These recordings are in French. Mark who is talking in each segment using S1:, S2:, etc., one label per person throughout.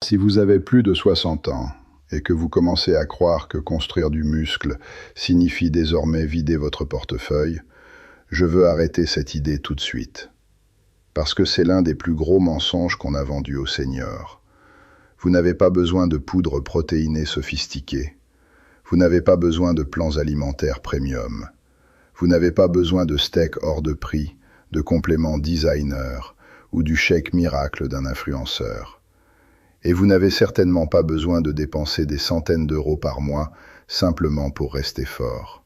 S1: Si vous avez plus de 60 ans et que vous commencez à croire que construire du muscle signifie désormais vider votre portefeuille, je veux arrêter cette idée tout de suite. Parce que c'est l'un des plus gros mensonges qu'on a vendus aux seniors. Vous n'avez pas besoin de poudre protéinée sophistiquée. Vous n'avez pas besoin de plans alimentaires premium. Vous n'avez pas besoin de steaks hors de prix, de compléments designer ou du chèque miracle d'un influenceur. Et vous n'avez certainement pas besoin de dépenser des centaines d'euros par mois simplement pour rester fort.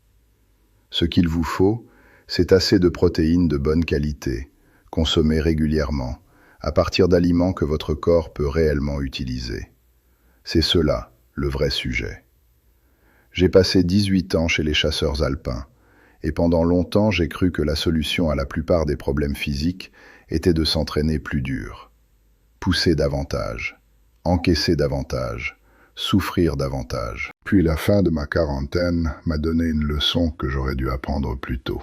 S1: Ce qu'il vous faut, c'est assez de protéines de bonne qualité, consommées régulièrement, à partir d'aliments que votre corps peut réellement utiliser. C'est cela, le vrai sujet. J'ai passé 18 ans chez les chasseurs alpins, et pendant longtemps j'ai cru que la solution à la plupart des problèmes physiques était de s'entraîner plus dur, pousser davantage, encaisser davantage, souffrir davantage. Puis la fin de ma quarantaine m'a donné une leçon que j'aurais dû apprendre plus tôt.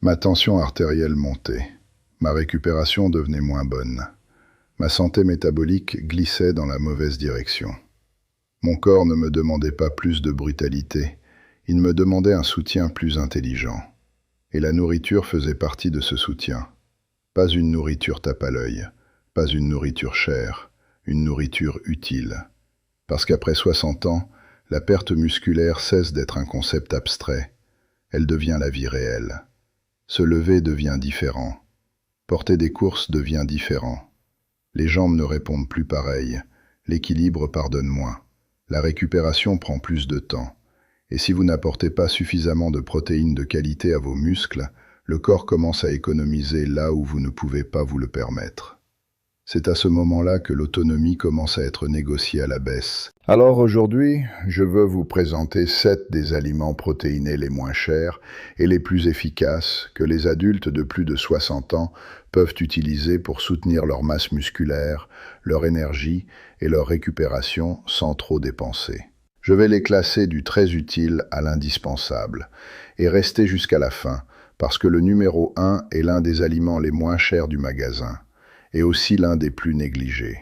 S1: Ma tension artérielle montait, ma récupération devenait moins bonne, ma santé métabolique glissait dans la mauvaise direction. Mon corps ne me demandait pas plus de brutalité, il me demandait un soutien plus intelligent. Et la nourriture faisait partie de ce soutien. Pas une nourriture tape à l'œil, pas une nourriture chère, une nourriture utile. Parce qu'après 60 ans, la perte musculaire cesse d'être un concept abstrait. Elle devient la vie réelle. Se lever devient différent. Porter des courses devient différent. Les jambes ne répondent plus pareil. L'équilibre pardonne moins. La récupération prend plus de temps. Et si vous n'apportez pas suffisamment de protéines de qualité à vos muscles, le corps commence à économiser là où vous ne pouvez pas vous le permettre. C'est à ce moment-là que l'autonomie commence à être négociée à la baisse. Alors aujourd'hui, je veux vous présenter 7 des aliments protéinés les moins chers et les plus efficaces que les adultes de plus de 60 ans peuvent utiliser pour soutenir leur masse musculaire, leur énergie et leur récupération sans trop dépenser. Je vais les classer du très utile à l'indispensable et rester jusqu'à la fin parce que le numéro 1 est l'un des aliments les moins chers du magasin et aussi l'un des plus négligés.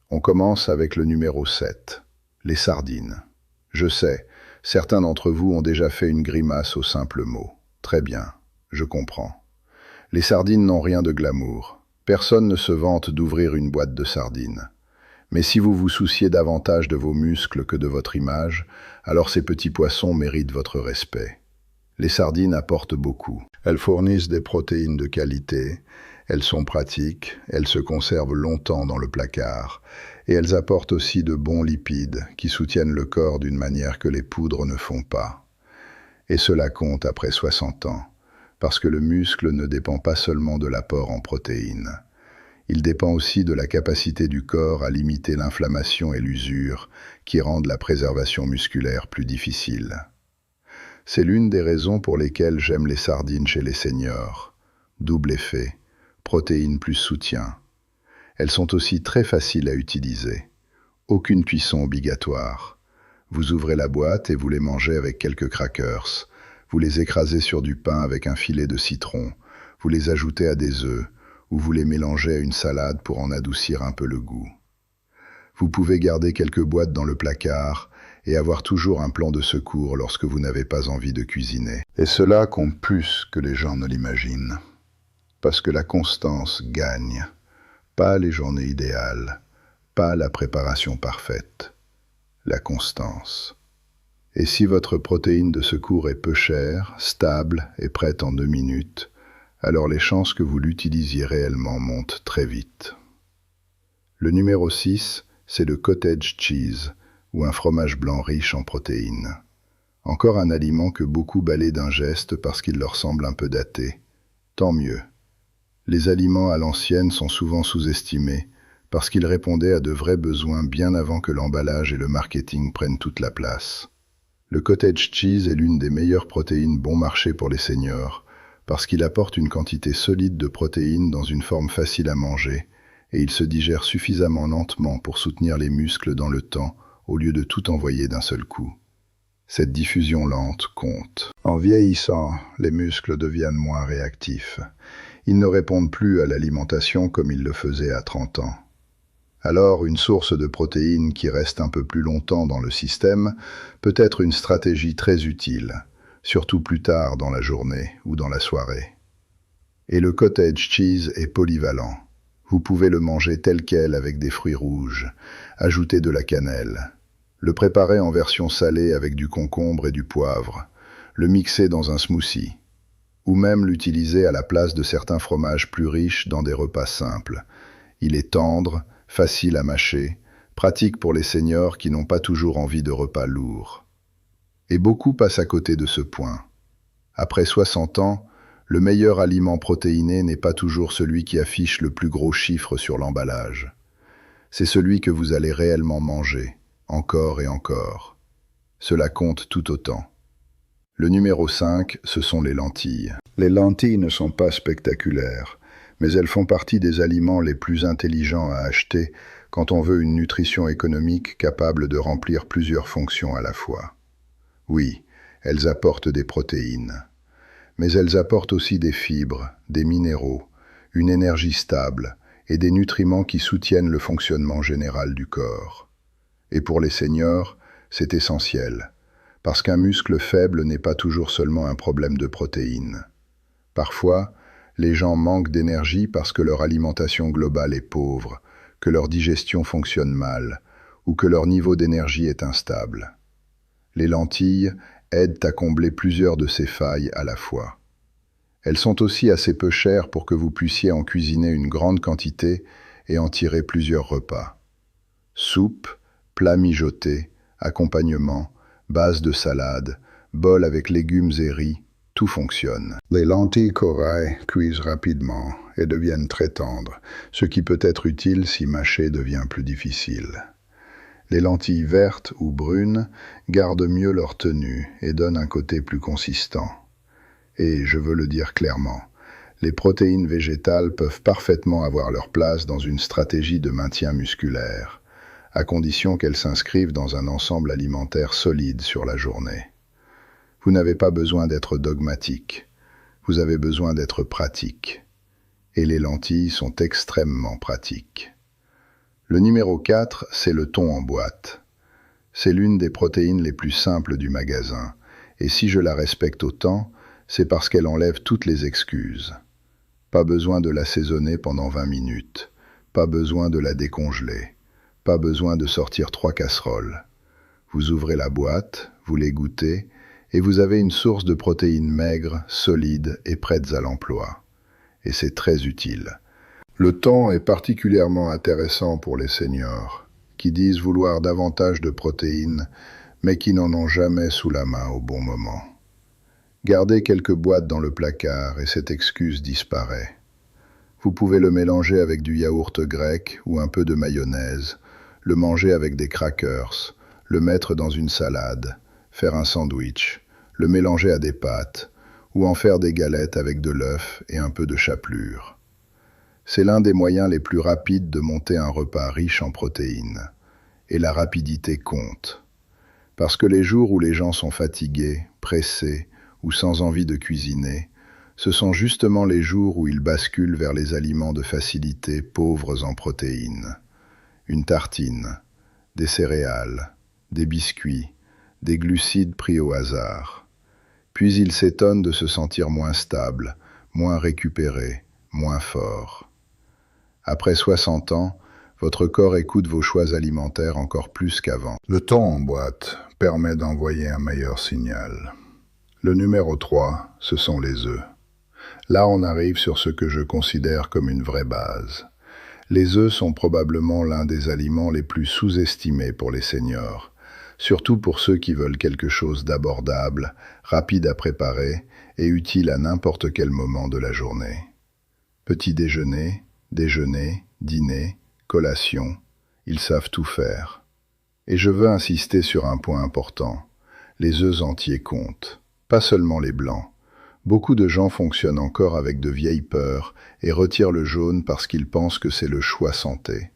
S1: On commence avec le numéro 7, les sardines. Je sais, certains d'entre vous ont déjà fait une grimace au simple mot. Très bien, je comprends. Les sardines n'ont rien de glamour. Personne ne se vante d'ouvrir une boîte de sardines. Mais si vous vous souciez davantage de vos muscles que de votre image, alors ces petits poissons méritent votre respect. Les sardines apportent beaucoup. Elles fournissent des protéines de qualité, elles sont pratiques, elles se conservent longtemps dans le placard, et elles apportent aussi de bons lipides qui soutiennent le corps d'une manière que les poudres ne font pas. Et cela compte après 60 ans, parce que le muscle ne dépend pas seulement de l'apport en protéines. Il dépend aussi de la capacité du corps à limiter l'inflammation et l'usure qui rendent la préservation musculaire plus difficile. C'est l'une des raisons pour lesquelles j'aime les sardines chez les seniors. Double effet, protéines plus soutien. Elles sont aussi très faciles à utiliser. Aucune cuisson obligatoire. Vous ouvrez la boîte et vous les mangez avec quelques crackers. Vous les écrasez sur du pain avec un filet de citron. Vous les ajoutez à des œufs ou vous les mélangez à une salade pour en adoucir un peu le goût. Vous pouvez garder quelques boîtes dans le placard et avoir toujours un plan de secours lorsque vous n'avez pas envie de cuisiner. Et cela compte plus que les gens ne l'imaginent. Parce que la constance gagne. Pas les journées idéales, pas la préparation parfaite. La constance. Et si votre protéine de secours est peu chère, stable et prête en 2 minutes, alors les chances que vous l'utilisiez réellement montent très vite. Le numéro 6, c'est le cottage cheese, ou un fromage blanc riche en protéines. Encore un aliment que beaucoup balaient d'un geste parce qu'il leur semble un peu daté. Tant mieux. Les aliments à l'ancienne sont souvent sous-estimés parce qu'ils répondaient à de vrais besoins bien avant que l'emballage et le marketing prennent toute la place. Le cottage cheese est l'une des meilleures protéines bon marché pour les seniors parce qu'il apporte une quantité solide de protéines dans une forme facile à manger et il se digère suffisamment lentement pour soutenir les muscles dans le temps au lieu de tout envoyer d'un seul coup. Cette diffusion lente compte. En vieillissant, les muscles deviennent moins réactifs. Ils ne répondent plus à l'alimentation comme ils le faisaient à 30 ans. Alors, une source de protéines qui reste un peu plus longtemps dans le système peut être une stratégie très utile, surtout plus tard dans la journée ou dans la soirée. Et le cottage cheese est polyvalent. Vous pouvez le manger tel quel avec des fruits rouges, ajouter de la cannelle, le préparer en version salée avec du concombre et du poivre, le mixer dans un smoothie, ou même l'utiliser à la place de certains fromages plus riches dans des repas simples. Il est tendre, facile à mâcher, pratique pour les seniors qui n'ont pas toujours envie de repas lourds. Et beaucoup passent à côté de ce point. Après 60 ans, le meilleur aliment protéiné n'est pas toujours celui qui affiche le plus gros chiffre sur l'emballage. C'est celui que vous allez réellement manger, encore et encore. Cela compte tout autant. Le numéro 5, ce sont les lentilles. Les lentilles ne sont pas spectaculaires, mais elles font partie des aliments les plus intelligents à acheter quand on veut une nutrition économique capable de remplir plusieurs fonctions à la fois. Oui, elles apportent des protéines. Mais elles apportent aussi des fibres, des minéraux, une énergie stable et des nutriments qui soutiennent le fonctionnement général du corps. Et pour les seniors, c'est essentiel, parce qu'un muscle faible n'est pas toujours seulement un problème de protéines. Parfois, les gens manquent d'énergie parce que leur alimentation globale est pauvre, que leur digestion fonctionne mal, ou que leur niveau d'énergie est instable. Les lentilles aident à combler plusieurs de ces failles à la fois. Elles sont aussi assez peu chères pour que vous puissiez en cuisiner une grande quantité et en tirer plusieurs repas. Soupe, plats mijotés, accompagnement, base de salade, bol avec légumes et riz, tout fonctionne. Les lentilles corail cuisent rapidement et deviennent très tendres, ce qui peut être utile si mâcher devient plus difficile. Les lentilles vertes ou brunes gardent mieux leur tenue et donnent un côté plus consistant. Et, je veux le dire clairement, les protéines végétales peuvent parfaitement avoir leur place dans une stratégie de maintien musculaire, à condition qu'elles s'inscrivent dans un ensemble alimentaire solide sur la journée. Vous n'avez pas besoin d'être dogmatique, vous avez besoin d'être pratique. Et les lentilles sont extrêmement pratiques. Le numéro 4, c'est le thon en boîte. C'est l'une des protéines les plus simples du magasin, et si je la respecte autant, c'est parce qu'elle enlève toutes les excuses. Pas besoin de l'assaisonner pendant 20 minutes, pas besoin de la décongeler, pas besoin de sortir 3 casseroles. Vous ouvrez la boîte, vous l'égouttez, et vous avez une source de protéines maigres, solides et prêtes à l'emploi. Et c'est très utile. Le thon est particulièrement intéressant pour les seniors, qui disent vouloir davantage de protéines, mais qui n'en ont jamais sous la main au bon moment. Gardez quelques boîtes dans le placard et cette excuse disparaît. Vous pouvez le mélanger avec du yaourt grec ou un peu de mayonnaise, le manger avec des crackers, le mettre dans une salade, faire un sandwich, le mélanger à des pâtes, ou en faire des galettes avec de l'œuf et un peu de chapelure. C'est l'un des moyens les plus rapides de monter un repas riche en protéines. Et la rapidité compte. Parce que les jours où les gens sont fatigués, pressés ou sans envie de cuisiner, ce sont justement les jours où ils basculent vers les aliments de facilité pauvres en protéines. Une tartine, des céréales, des biscuits, des glucides pris au hasard. Puis ils s'étonnent de se sentir moins stables, moins récupérés, moins forts. Après 60 ans, votre corps écoute vos choix alimentaires encore plus qu'avant. Le thon en boîte permet d'envoyer un meilleur signal. Le numéro 3, ce sont les œufs. Là, on arrive sur ce que je considère comme une vraie base. Les œufs sont probablement l'un des aliments les plus sous-estimés pour les seniors, surtout pour ceux qui veulent quelque chose d'abordable, rapide à préparer et utile à n'importe quel moment de la journée. Petit déjeuner, déjeuner, dîner, collation, ils savent tout faire. Et je veux insister sur un point important. Les œufs entiers comptent, pas seulement les blancs. Beaucoup de gens fonctionnent encore avec de vieilles peurs et retirent le jaune parce qu'ils pensent que c'est le choix santé.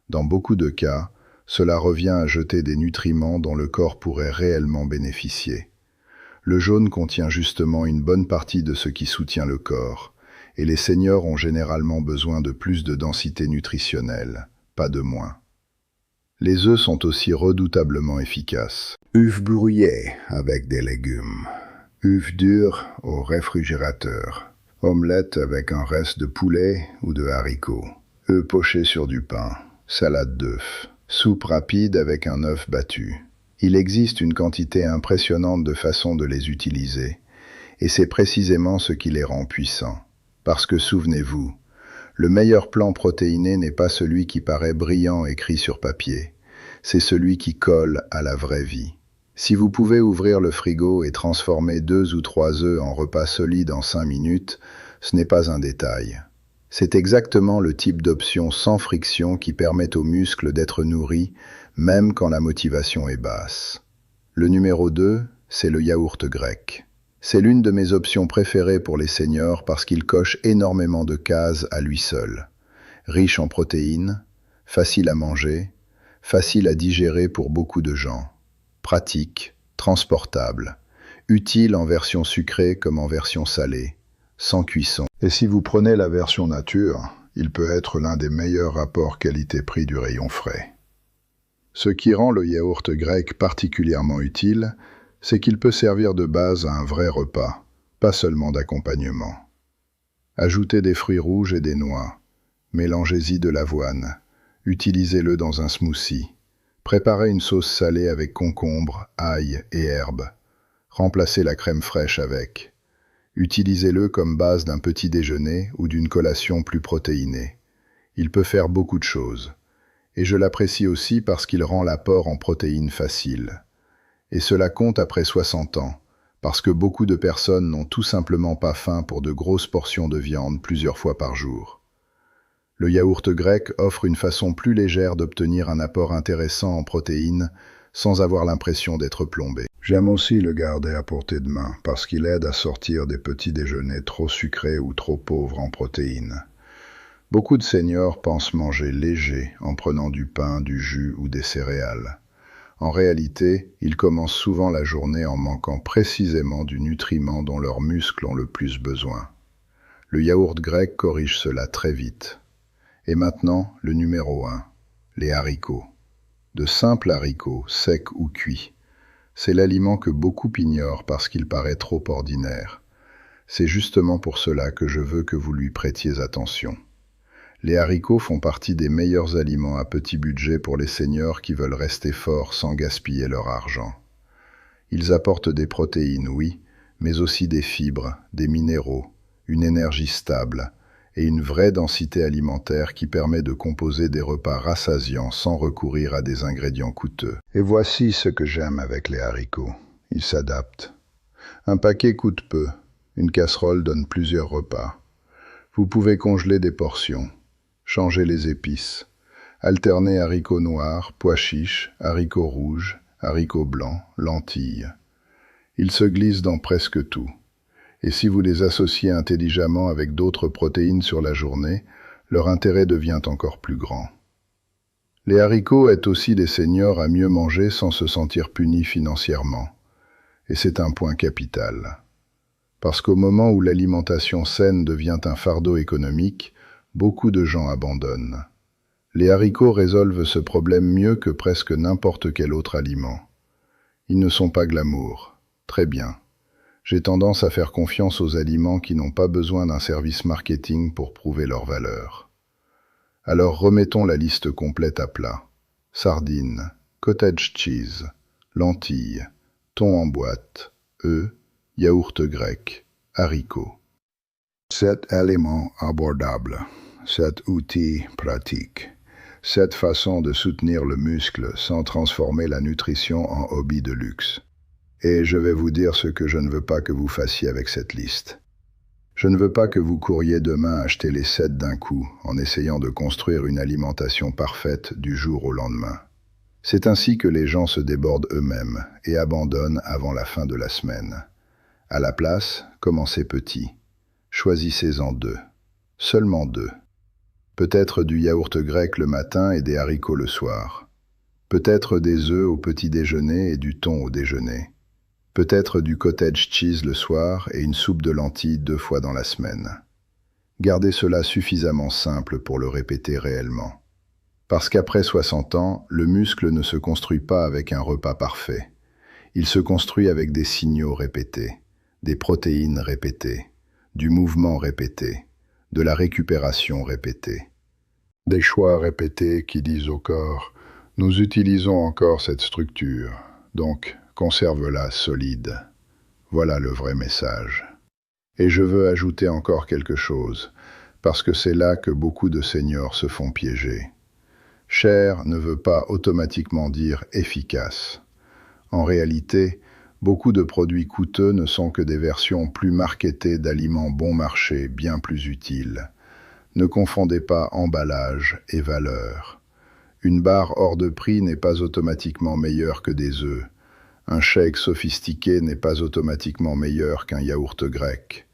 S1: Dans beaucoup de cas, cela revient à jeter des nutriments dont le corps pourrait réellement bénéficier. Le jaune contient justement une bonne partie de ce qui soutient le corps, et les seniors ont généralement besoin de plus de densité nutritionnelle, pas de moins. Les œufs sont aussi redoutablement efficaces.
S2: œufs brouillés avec des légumes, œufs durs au réfrigérateur, omelette avec un reste de poulet ou de haricots, œufs pochés sur du pain, salade d'œufs, soupe rapide avec un œuf battu. Il existe une quantité impressionnante de façons de les utiliser, et c'est précisément ce qui les rend puissants. Parce que souvenez-vous, le meilleur plan protéiné n'est pas celui qui paraît brillant écrit sur papier, c'est celui qui colle à la vraie vie. Si vous pouvez ouvrir le frigo et transformer 2 ou 3 œufs en repas solide en 5 minutes, ce n'est pas un détail. C'est exactement le type d'option sans friction qui permet aux muscles d'être nourris, même quand la motivation est basse. Le numéro 2, c'est le yaourt grec. C'est l'une de mes options préférées pour les seniors parce qu'il coche énormément de cases à lui seul. Riche en protéines, facile à manger, facile à digérer pour beaucoup de gens. Pratique, transportable, utile en version sucrée comme en version salée, sans cuisson.
S1: Et si vous prenez la version nature, il peut être l'un des meilleurs rapports qualité-prix du rayon frais. Ce qui rend le yaourt grec particulièrement utile, c'est qu'il peut servir de base à un vrai repas, pas seulement d'accompagnement. Ajoutez des fruits rouges et des noix, mélangez-y de l'avoine, utilisez-le dans un smoothie, préparez une sauce salée avec concombre, ail et herbes, remplacez la crème fraîche avec. Utilisez-le comme base d'un petit déjeuner ou d'une collation plus protéinée. Il peut faire beaucoup de choses. Et je l'apprécie aussi parce qu'il rend l'apport en protéines facile. Et cela compte après 60 ans, parce que beaucoup de personnes n'ont tout simplement pas faim pour de grosses portions de viande plusieurs fois par jour. Le yaourt grec offre une façon plus légère d'obtenir un apport intéressant en protéines sans avoir l'impression d'être plombé.
S2: J'aime aussi le garder à portée de main parce qu'il aide à sortir des petits déjeuners trop sucrés ou trop pauvres en protéines. Beaucoup de seniors pensent manger léger en prenant du pain, du jus ou des céréales. En réalité, ils commencent souvent la journée en manquant précisément du nutriment dont leurs muscles ont le plus besoin. Le yaourt grec corrige cela très vite. Et maintenant, le numéro 1, les haricots. De simples haricots, secs ou cuits. C'est l'aliment que beaucoup ignorent parce qu'il paraît trop ordinaire. C'est justement pour cela que je veux que vous lui prêtiez attention. Les haricots font partie des meilleurs aliments à petit budget pour les seniors qui veulent rester forts sans gaspiller leur argent. Ils apportent des protéines, oui, mais aussi des fibres, des minéraux, une énergie stable et une vraie densité alimentaire qui permet de composer des repas rassasiants sans recourir à des ingrédients coûteux. Et voici ce que j'aime avec les haricots. Ils s'adaptent. Un paquet coûte peu. Une casserole donne plusieurs repas. Vous pouvez congeler des portions. Changer les épices, alterner haricots noirs, pois chiches, haricots rouges, haricots blancs, lentilles. Ils se glissent dans presque tout. Et si vous les associez intelligemment avec d'autres protéines sur la journée, leur intérêt devient encore plus grand. Les haricots aident aussi les seniors à mieux manger sans se sentir punis financièrement. Et c'est un point capital. Parce qu'au moment où l'alimentation saine devient un fardeau économique, beaucoup de gens abandonnent. Les haricots résolvent ce problème mieux que presque n'importe quel autre aliment. Ils ne sont pas glamour. Très bien. J'ai tendance à faire confiance aux aliments qui n'ont pas besoin d'un service marketing pour prouver leur valeur. Alors remettons la liste complète à plat. Sardines, cottage cheese, lentilles, thon en boîte, œufs, yaourt grec, haricots. Cet aliment abordable, cet outil pratique, cette façon de soutenir le muscle sans transformer la nutrition en hobby de luxe. Et je vais vous dire ce que je ne veux pas que vous fassiez avec cette liste. Je ne veux pas que vous couriez demain acheter les 7 d'un coup en essayant de construire une alimentation parfaite du jour au lendemain. C'est ainsi que les gens se débordent eux-mêmes et abandonnent avant la fin de la semaine. À la place, commencez petit. Choisissez-en 2. Seulement 2. Peut-être du yaourt grec le matin et des haricots le soir. Peut-être des œufs au petit déjeuner et du thon au déjeuner. Peut-être du cottage cheese le soir et une soupe de lentilles 2 fois dans la semaine. Gardez cela suffisamment simple pour le répéter réellement.
S1: Parce qu'après 60 ans, le muscle ne se construit pas avec un repas parfait. Il se construit avec des signaux répétés, des protéines répétées, du mouvement répété, de la récupération répétée.
S2: Des choix répétés qui disent au corps « Nous utilisons encore cette structure, donc conserve-la solide. » Voilà le vrai message. Et je veux ajouter encore quelque chose, parce que c'est là que beaucoup de seniors se font piéger. Cher ne veut pas automatiquement dire efficace. En réalité, beaucoup de produits coûteux ne sont que des versions plus marketées d'aliments bon marché bien plus utiles. Ne confondez pas emballage et valeur. Une barre hors de prix n'est pas automatiquement meilleure que des œufs. Un shake sophistiqué n'est pas automatiquement meilleur qu'un yaourt grec.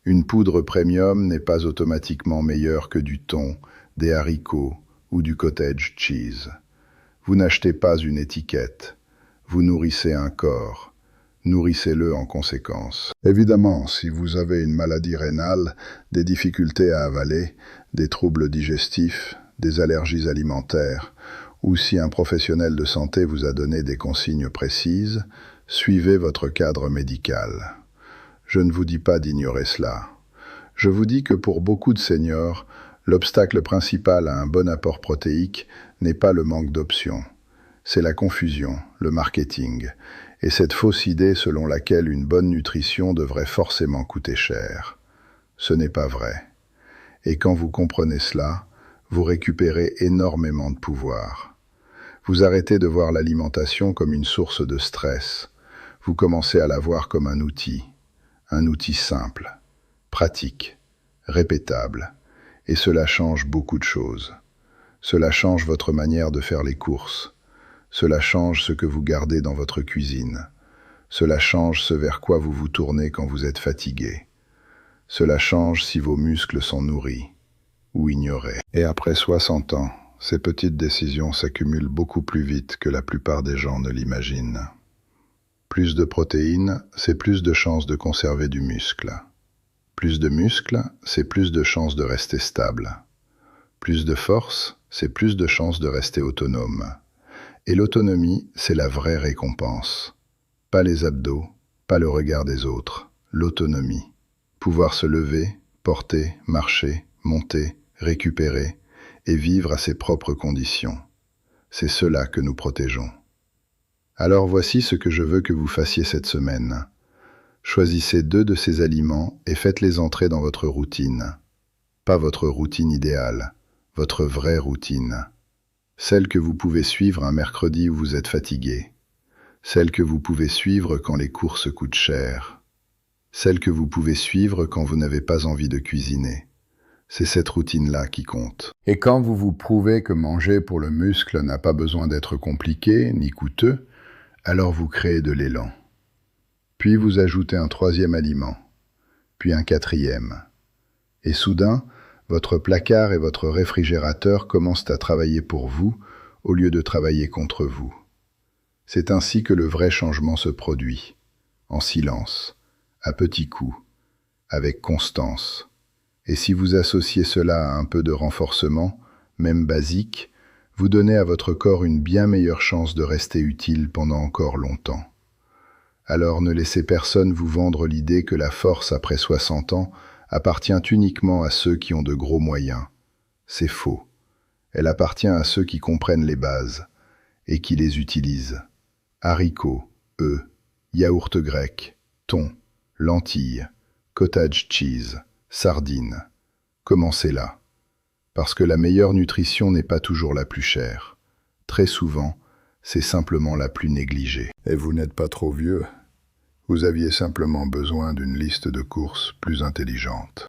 S2: Une poudre premium n'est pas automatiquement meilleure que du thon, des haricots ou du cottage cheese. Vous n'achetez pas une étiquette. Vous nourrissez un corps. Nourrissez-le en conséquence. Évidemment, si vous avez une maladie rénale, des difficultés à avaler, des troubles digestifs, des allergies alimentaires, ou si un professionnel de santé vous a donné des consignes précises, suivez votre cadre médical. Je ne vous dis pas d'ignorer cela. Je vous dis que pour beaucoup de seniors, l'obstacle principal à un bon apport protéique n'est pas le manque d'options. C'est la confusion, le marketing, et cette fausse idée selon laquelle une bonne nutrition devrait forcément coûter cher. Ce n'est pas vrai. Et quand vous comprenez cela, vous récupérez énormément de pouvoir. Vous arrêtez de voir l'alimentation comme une source de stress. Vous commencez à la voir comme un outil simple, pratique, répétable, et cela change beaucoup de choses. Cela change votre manière de faire les courses. Cela change ce que vous gardez dans votre cuisine. Cela change ce vers quoi vous vous tournez quand vous êtes fatigué. Cela change si vos muscles sont nourris ou ignorés. Et après 60 ans, ces petites décisions s'accumulent beaucoup plus vite que la plupart des gens ne l'imaginent. Plus de protéines, c'est plus de chances de conserver du muscle. Plus de muscles, c'est plus de chances de rester stable. Plus de force, c'est plus de chances de rester autonome. Et l'autonomie, c'est la vraie récompense. Pas les abdos, pas le regard des autres, l'autonomie. Pouvoir se lever, porter, marcher, monter, récupérer et vivre à ses propres conditions. C'est cela que nous protégeons. Alors voici ce que je veux que vous fassiez cette semaine. Choisissez 2 de ces aliments et faites-les entrer dans votre routine. Pas votre routine idéale, votre vraie routine. Celle que vous pouvez suivre un mercredi où vous êtes fatigué. Celle que vous pouvez suivre quand les courses coûtent cher. Celle que vous pouvez suivre quand vous n'avez pas envie de cuisiner. C'est cette routine-là qui compte. Et quand vous vous prouvez que manger pour le muscle n'a pas besoin d'être compliqué ni coûteux, alors vous créez de l'élan. Puis vous ajoutez un 3e aliment, puis un 4e. Et soudain, votre placard et votre réfrigérateur commencent à travailler pour vous au lieu de travailler contre vous. C'est ainsi que le vrai changement se produit, en silence, à petits coups, avec constance. Et si vous associez cela à un peu de renforcement, même basique, vous donnez à votre corps une bien meilleure chance de rester utile pendant encore longtemps. Alors ne laissez personne vous vendre l'idée que la force après 60 ans appartient uniquement à ceux qui ont de gros moyens. C'est faux. Elle appartient à ceux qui comprennent les bases et qui les utilisent. Haricots, œufs, yaourt grec, thon, lentilles, cottage cheese, sardines. Commencez là. Parce que la meilleure nutrition n'est pas toujours la plus chère. Très souvent, c'est simplement la plus négligée. Et vous n'êtes pas trop vieux. Vous aviez simplement besoin d'une liste de courses plus intelligente.